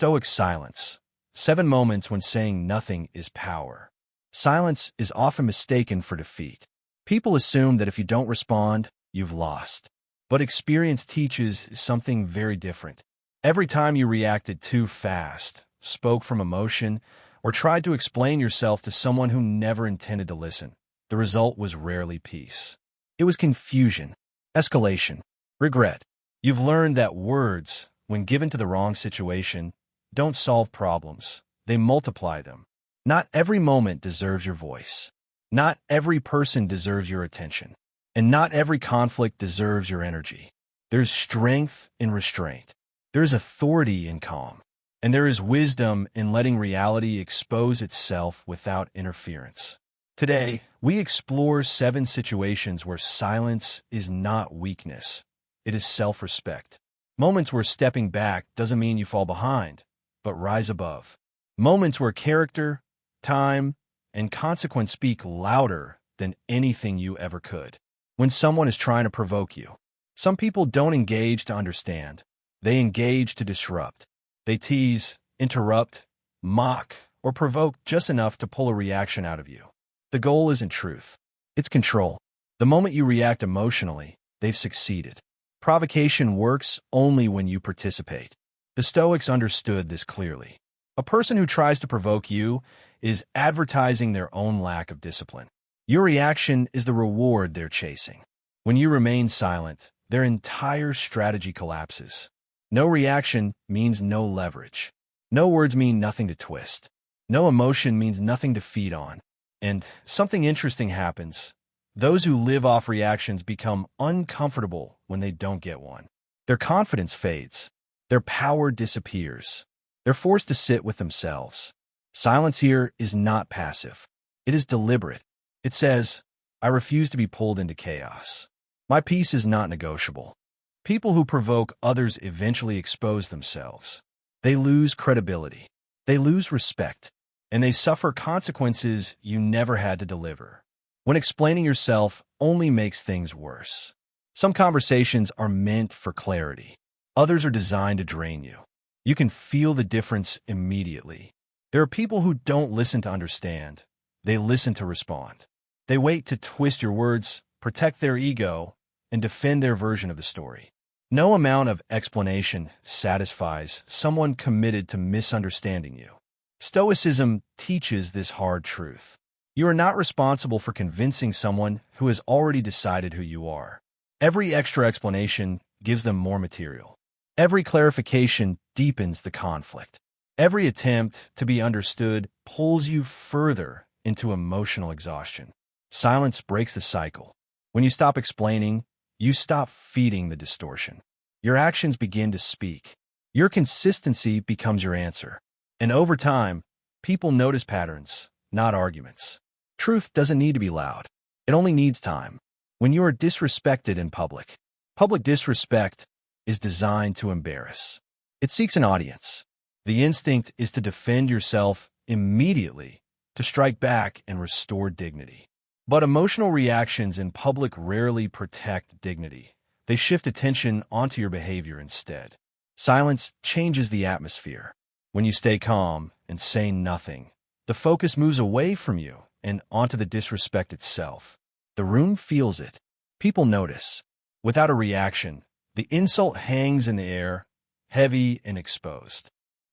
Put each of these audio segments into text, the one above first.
Stoic silence. 7 moments when saying nothing is power. Silence is often mistaken for defeat. People assume that if you don't respond, you've lost. But experience teaches something very different. Every time you reacted too fast, spoke from emotion, or tried to explain yourself to someone who never intended to listen, the result was rarely peace. It was confusion, escalation, regret. You've learned that words, when given to the wrong situation, don't solve problems. They multiply them. Not every moment deserves your voice. Not every person deserves your attention. And not every conflict deserves your energy. There's strength in restraint. There's authority in calm. And there is wisdom in letting reality expose itself without interference. Today, we explore 7 situations where silence is not weakness. It is self-respect. Moments where stepping back doesn't mean you fall behind, but rise above. Moments where character, time, and consequence speak louder than anything you ever could. When someone is trying to provoke you, some people don't engage to understand. They engage to disrupt. They tease, interrupt, mock, or provoke just enough to pull a reaction out of you. The goal isn't truth. It's control. The moment you react emotionally, they've succeeded. Provocation works only when you participate. The Stoics understood this clearly. A person who tries to provoke you is advertising their own lack of discipline. Your reaction is the reward they're chasing. When you remain silent, their entire strategy collapses. No reaction means no leverage. No words mean nothing to twist. No emotion means nothing to feed on. And something interesting happens. Those who live off reactions become uncomfortable when they don't get one. Their confidence fades. Their power disappears. They're forced to sit with themselves. Silence here is not passive. It is deliberate. It says, I refuse to be pulled into chaos. My peace is not negotiable. People who provoke others eventually expose themselves. They lose credibility. They lose respect. And they suffer consequences you never had to deliver. When explaining yourself only makes things worse. Some conversations are meant for clarity. Others are designed to drain you. You can feel the difference immediately. There are people who don't listen to understand. They listen to respond. They wait to twist your words, protect their ego, and defend their version of the story. No amount of explanation satisfies someone committed to misunderstanding you. Stoicism teaches this hard truth. You are not responsible for convincing someone who has already decided who you are. Every extra explanation gives them more material. Every clarification deepens the conflict. Every attempt to be understood pulls you further into emotional exhaustion. Silence breaks the cycle. When you stop explaining, you stop feeding the distortion. Your actions begin to speak. Your consistency becomes your answer. And over time, people notice patterns, not arguments. Truth doesn't need to be loud. It only needs time. When you are disrespected in public, public disrespect is designed to embarrass. It seeks an audience. The instinct is to defend yourself immediately, to strike back and restore dignity. But emotional reactions in public rarely protect dignity. They shift attention onto your behavior instead. Silence changes the atmosphere. When you stay calm and say nothing, the focus moves away from you and onto the disrespect itself. The room feels it. People notice. Without a reaction, the insult hangs in the air, heavy and exposed.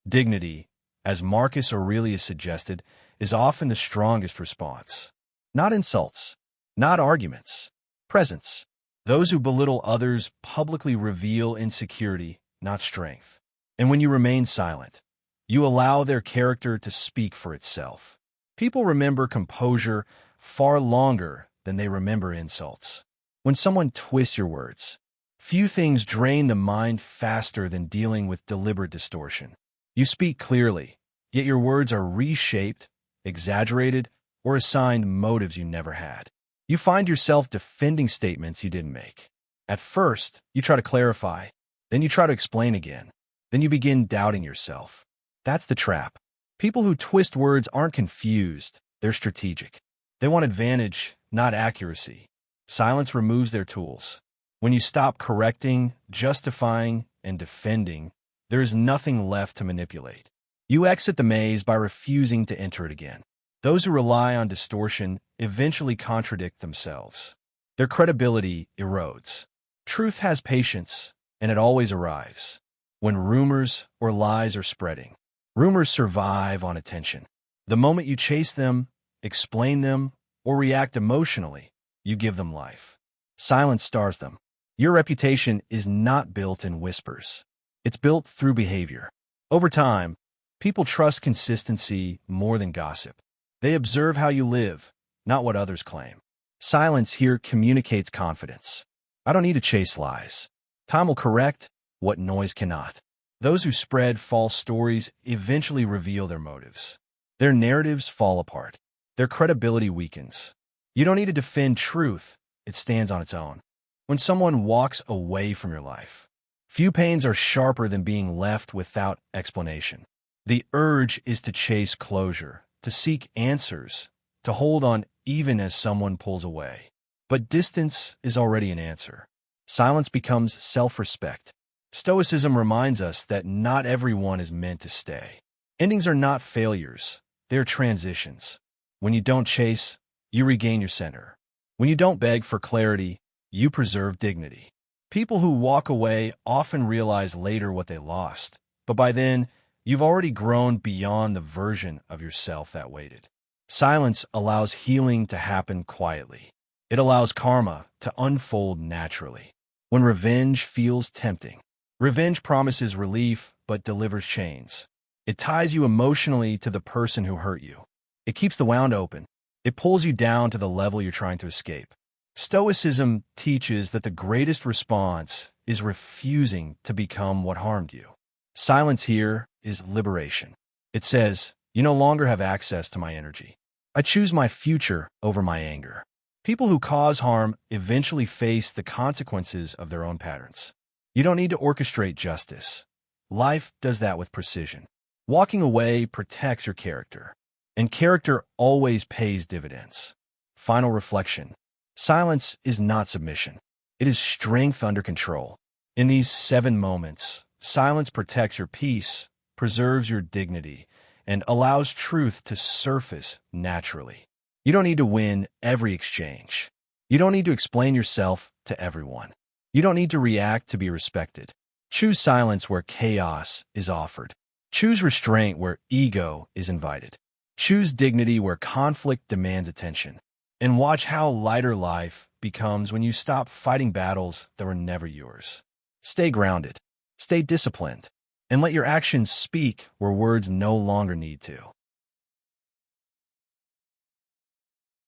Dignity, as Marcus Aurelius suggested, is often the strongest response. Not insults, not arguments, presence. Those who belittle others publicly reveal insecurity, not strength. And when you remain silent, you allow their character to speak for itself. People remember composure far longer than they remember insults. When someone twists your words, few things drain the mind faster than dealing with deliberate distortion. You speak clearly, yet your words are reshaped, exaggerated, or assigned motives you never had. You find yourself defending statements you didn't make. At first, you try to clarify, then you try to explain again, then you begin doubting yourself. That's the trap. People who twist words aren't confused, they're strategic. They want advantage, not accuracy. Silence removes their tools. When you stop correcting, justifying, and defending, there is nothing left to manipulate. You exit the maze by refusing to enter it again. Those who rely on distortion eventually contradict themselves. Their credibility erodes. Truth has patience, and it always arrives. When rumors or lies are spreading, rumors survive on attention. The moment you chase them, explain them, or react emotionally, you give them life. Silence stars them. Your reputation is not built in whispers. It's built through behavior. Over time, people trust consistency more than gossip. They observe how you live, not what others claim. Silence here communicates confidence. I don't need to chase lies. Time will correct what noise cannot. Those who spread false stories eventually reveal their motives. Their narratives fall apart. Their credibility weakens. You don't need to defend truth. It stands on its own. When someone walks away from your life, few pains are sharper than being left without explanation. The urge is to chase closure, to seek answers, to hold on even as someone pulls away. But distance is already an answer. Silence becomes self-respect. Stoicism reminds us that not everyone is meant to stay. Endings are not failures. They're transitions. When you don't chase, you regain your center. When you don't beg for clarity, you preserve dignity. People who walk away often realize later what they lost, but by then, you've already grown beyond the version of yourself that waited. Silence allows healing to happen quietly. It allows karma to unfold naturally. When revenge feels tempting, revenge promises relief but delivers chains. It ties you emotionally to the person who hurt you. It keeps the wound open. It pulls you down to the level you're trying to escape. Stoicism teaches that the greatest response is refusing to become what harmed you. Silence here is liberation. It says, you no longer have access to my energy. I choose my future over my anger. People who cause harm eventually face the consequences of their own patterns. You don't need to orchestrate justice. Life does that with precision. Walking away protects your character, and character always pays dividends. Final reflection. Silence is not submission. It is strength under control. In these 7 moments, silence protects your peace, preserves your dignity, and allows truth to surface naturally. You don't need to win every exchange. You don't need to explain yourself to everyone. You don't need to react to be respected. Choose silence where chaos is offered. Choose restraint where ego is invited. Choose dignity where conflict demands attention. And watch how lighter life becomes when you stop fighting battles that were never yours. Stay grounded, stay disciplined, and let your actions speak where words no longer need to.